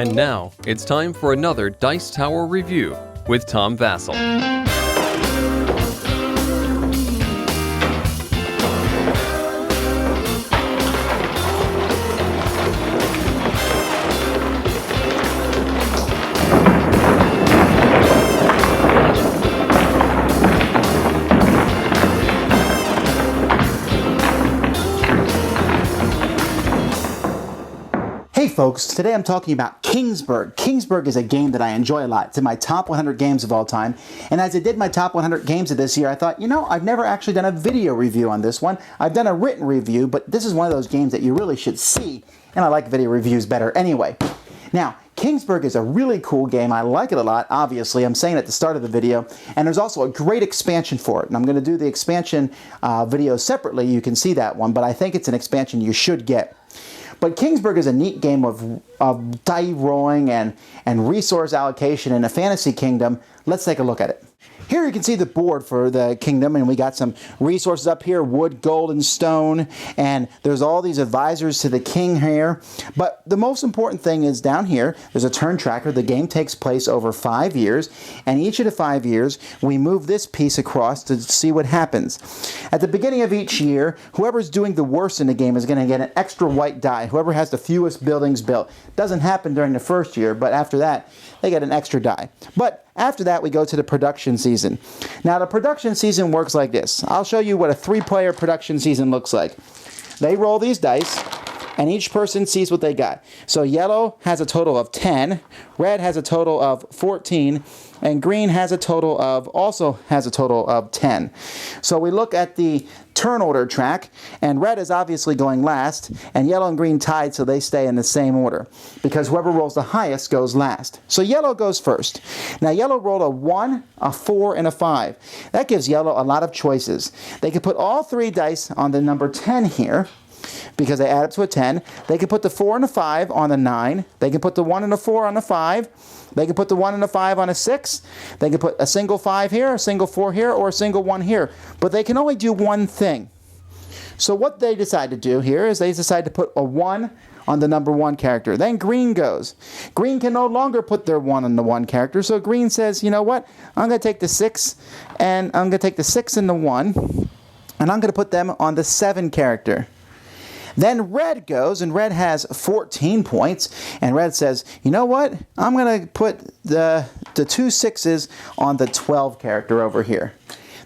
And now, it's time for another Dice Tower review with Tom Vasel. Hey folks, today I'm talking about Kingsburg. Kingsburg is a game that I enjoy a lot. It's in my top 100 games of all time. And as I did my top 100 games of this year, I thought, I've never actually done a video review on this one. I've done a written review, but this is one of those games that you really should see. And I like video reviews better anyway. Now, Kingsburg is a really cool game. I like it a lot, obviously. I'm saying at the start of the video. And there's also a great expansion for it. And I'm going to do the expansion video separately. You can see that one. But I think it's an expansion you should get. But Kingsburg is a neat game of die rolling and resource allocation in a fantasy kingdom. Let's take a look at it. Here you can see the board for the kingdom, and we got some resources up here, wood, gold, and stone, and there's all these advisors to the king here. But the most important thing is down here, there's a turn tracker. The game takes place over 5 years, and each of the 5 years, we move this piece across to see what happens. At the beginning of each year, whoever's doing the worst in the game is going to get an extra white die. Whoever has the fewest buildings built. Doesn't happen during the first year, but after that, they get an extra die. But after that, we go to the production season. Now, the production season works like this. I'll show you what a 3-player production season looks like. They roll these dice, and each person sees what they got. So yellow has a total of 10, red has a total of 14, and green has a total of 10. So we look at the turn order track, and red is obviously going last, and yellow and green tied, so they stay in the same order, because whoever rolls the highest goes last. So yellow goes first. Now yellow rolled a 1, a 4, and a 5. That gives yellow a lot of choices. They can put all 3 dice on the number 10 here, because they add up to a 10. They can put the 4 and the 5 on the 9. They can put the 1 and the 4 on the 5. They can put the 1 and the 5 on a 6. They can put a single 5 here, a single 4 here, or a single 1 here. But they can only do one thing. So what they decide to do here is they decide to put a 1 on the number 1 character. Then green goes. Green can no longer put their 1 on the 1 character. So green says, you know what? I'm going to take the 6, and I'm going to take the 6 and the 1, and I'm going to put them on the 7 character. Then red goes, and red has 14 points, and red says, you know what? I'm going to put the 2 6s on the 12 character over here.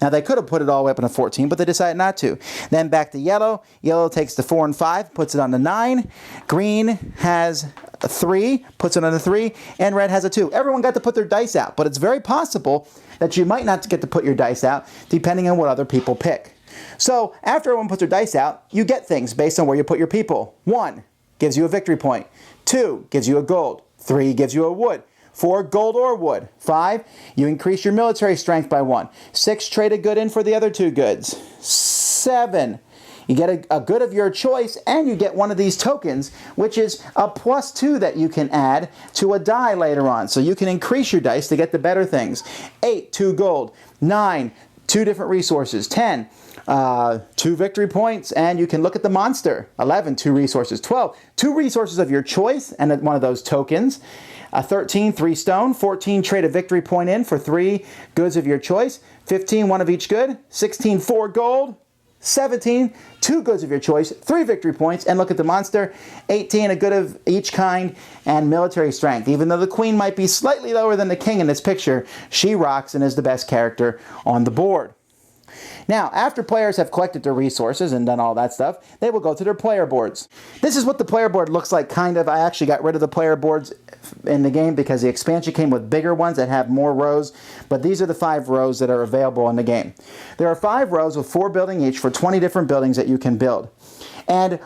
Now, they could have put it all the way up on a 14, but they decided not to. Then back to yellow. Yellow takes the 4 and 5, puts it on the 9. Green has a 3, puts it on the 3, and red has a 2. Everyone got to put their dice out, but it's very possible that you might not get to put your dice out, depending on what other people pick. So, after everyone puts their dice out, you get things based on where you put your people. 1 gives you a victory point. 2 gives you a gold. 3 gives you a wood. 4, gold or wood. 5, you increase your military strength by 1. 6, trade a good in for the other 2 goods. 7, you get a good of your choice, and you get one of these tokens, which is a +2 that you can add to a die later on. So you can increase your dice to get the better things. 8, 2 gold. 9, 2 different resources. 10, 2 victory points, and you can look at the monster. 11, 2 resources. 12, 2 resources of your choice and one of those tokens. 13, 3 stone. 14, trade a victory point in for 3 goods of your choice. 15, 1 of each good. 16, 4 gold. 17, 2 goods of your choice, 3 victory points, and look at the monster. 18, a good of each kind, and military strength. Even though the queen might be slightly lower than the king in this picture, she rocks and is the best character on the board. Now, after players have collected their resources and done all that stuff, they will go to their player boards. This is what the player board looks like, kind of. I actually got rid of the player boards in the game because the expansion came with bigger ones that have more rows, but these are the 5 rows that are available in the game. There are 5 rows with 4 building each for 20 different buildings that you can build. And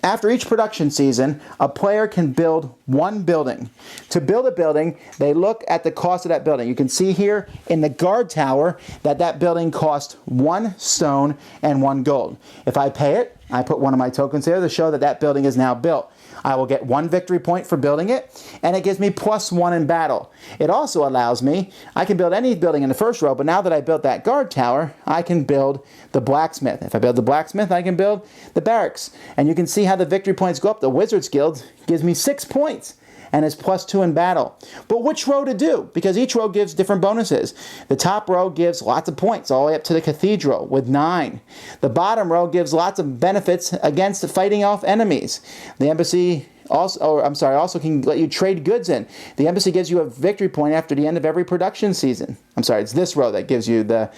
after each production season, a player can build 1 building. To build a building, they look at the cost of that building. You can see here in the guard tower that building cost 1 stone and 1 gold. If I pay it, I put one of my tokens there to show that building is now built. I will get 1 victory point for building it, and it gives me +1 in battle. It also allows me, I can build any building in the first row, but now that I built that guard tower, I can build the blacksmith. If I build the blacksmith, I can build the barracks. And you can see how the victory points go up. The Wizards Guild gives me 6 points. and is +2 in battle. But which row to do? Because each row gives different bonuses. The top row gives lots of points all the way up to the cathedral with 9. The bottom row gives lots of benefits against fighting off enemies. The embassy also can let you trade goods in. The embassy gives you a victory point after the end of every production season. It's this row that gives you the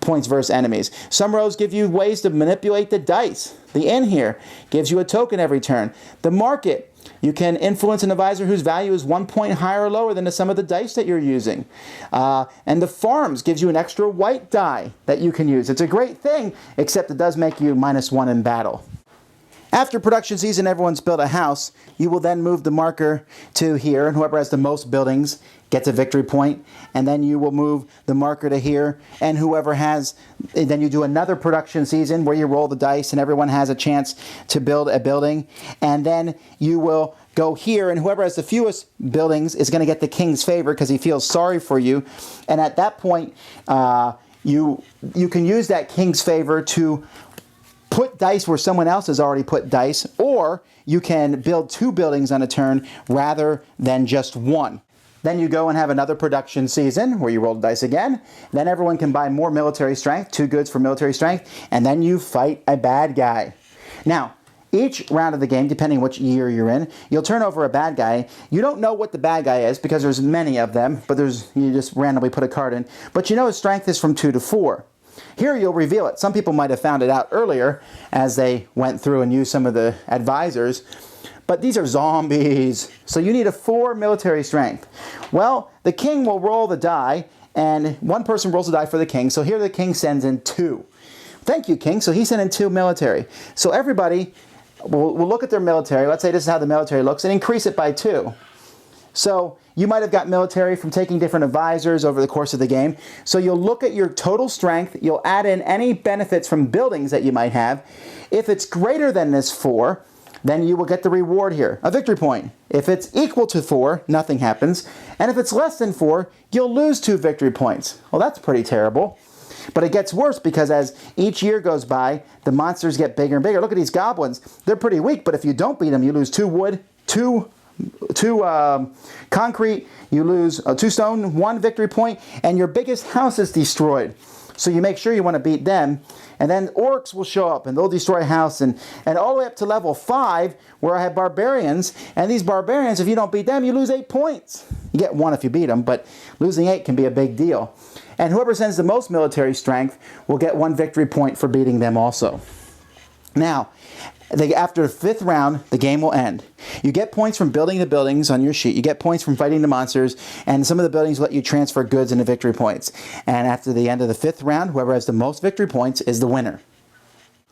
points versus enemies. Some rows give you ways to manipulate the dice. The inn here gives you a token every turn. The market, you can influence an advisor whose value is 1 point higher or lower than the sum of the dice that you're using. And the farms gives you an extra white die that you can use. It's a great thing, except it does make you -1 in battle. After production season, everyone's built a house. You will then move the marker to here, and whoever has the most buildings gets a victory point. And then you will move the marker to here, and then you do another production season where you roll the dice and everyone has a chance to build a building. And then you will go here, and whoever has the fewest buildings is going to get the king's favor because he feels sorry for you. And at that point, you can use that king's favor to put dice where someone else has already put dice, or you can build 2 buildings on a turn rather than just 1. Then you go and have another production season where you roll the dice again. Then everyone can buy more military strength, 2 goods for military strength, and then you fight a bad guy. Now, each round of the game, depending which year you're in, you'll turn over a bad guy. You don't know what the bad guy is because there's many of them, but you just randomly put a card in. But you know his strength is from 2 to 4. Here you'll reveal it. Some people might have found it out earlier as they went through and used some of the advisors, but these are zombies, so you need a 4 military strength. Well, the king will roll the die, and one person rolls the die for the king, so here the king sends in 2. Thank you, king. So he sent in 2 military. So everybody will look at their military. Let's say this is how the military looks, and increase it by 2. So you might have got military from taking different advisors over the course of the game. So you'll look at your total strength. You'll add in any benefits from buildings that you might have. If it's greater than this 4, then you will get the reward here, a victory point. If it's equal to 4, nothing happens. And if it's less than 4, you'll lose 2 victory points. Well, that's pretty terrible. But it gets worse because as each year goes by, the monsters get bigger and bigger. Look at these goblins. They're pretty weak, but if you don't beat them, you lose 2 wood, 2 concrete, you lose 2 stone, 1 victory point, and your biggest house is destroyed. So you make sure you want to beat them. And then orcs will show up and they'll destroy a house. And all the way up to level 5 where I have barbarians. And these barbarians, if you don't beat them, you lose 8 points. You get 1 if you beat them, but losing 8 can be a big deal. And whoever sends the most military strength will get 1 victory point for beating them also. Now, after the 5th round, the game will end. You get points from building the buildings on your sheet. You get points from fighting the monsters, and some of the buildings let you transfer goods into victory points. And after the end of the 5th round, whoever has the most victory points is the winner.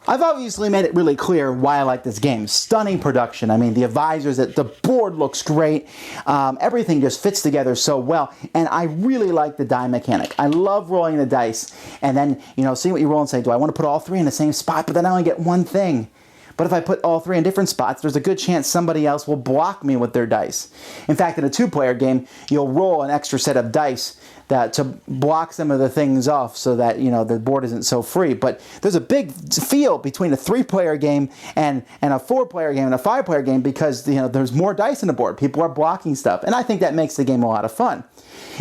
I've obviously made it really clear why I like this game. Stunning production. I mean, the advisors, the board looks great. Everything just fits together so well. And I really like the die mechanic. I love rolling the dice and then, seeing what you roll and say, do I want to put all 3 in the same spot? But then I only get 1 thing. But if I put all 3 in different spots, there's a good chance somebody else will block me with their dice. In fact, in a 2-player game, you'll roll an extra set of dice to block some of the things off so that, the board isn't so free. But there's a big field between a 3-player game and a 4-player game and a 5-player game because, there's more dice on the board. People are blocking stuff. And I think that makes the game a lot of fun.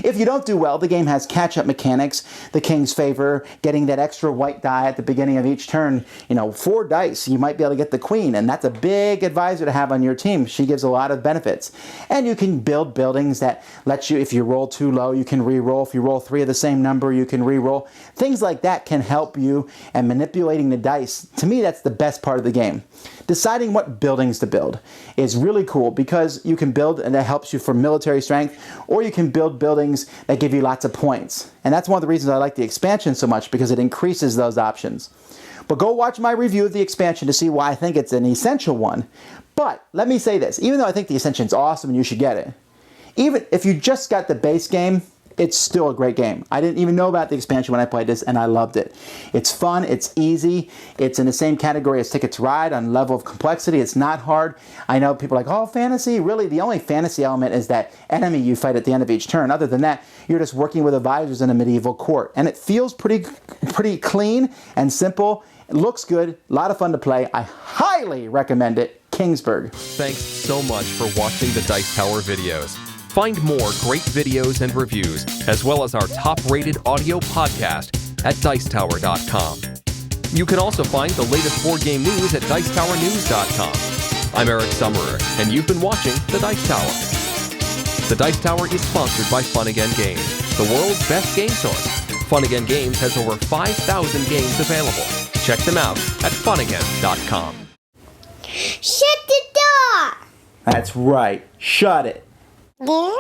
If you don't do well, the game has catch-up mechanics, the king's favor, getting that extra white die at the beginning of each turn. 4 dice, you might be able to get the queen, and that's a big advisor to have on your team. She gives a lot of benefits. And you can build buildings that let you, if you roll too low, you can re-roll. If you roll 3 of the same number, you can re-roll. Things like that can help you, and manipulating the dice, to me, that's the best part of the game. Deciding what buildings to build is really cool because you can build, and that helps you for military strength, or you can build buildings that give you lots of points. And that's one of the reasons I like the expansion so much, because it increases those options. But go watch my review of the expansion to see why I think it's an essential one. But let me say this, even though I think the expansion is awesome and you should get it, even if you just got the base game, it's still a great game. I didn't even know about the expansion when I played this, and I loved it. It's fun, it's easy, it's in the same category as Ticket to Ride on level of complexity. It's not hard. I know people are like, oh, fantasy? Really, the only fantasy element is that enemy you fight at the end of each turn. Other than that, you're just working with advisors in a medieval court. And it feels pretty clean and simple. It looks good, a lot of fun to play. I highly recommend it. Kingsburg. Thanks so much for watching the Dice Tower videos. Find more great videos and reviews, as well as our top-rated audio podcast at Dicetower.com. You can also find the latest board game news at Dicetowernews.com. I'm Eric Summerer, and you've been watching The Dice Tower. The Dice Tower is sponsored by Fun Again Games, the world's best game source. Fun Again Games has over 5,000 games available. Check them out at funagain.com. Shut the door! That's right. Shut it. There.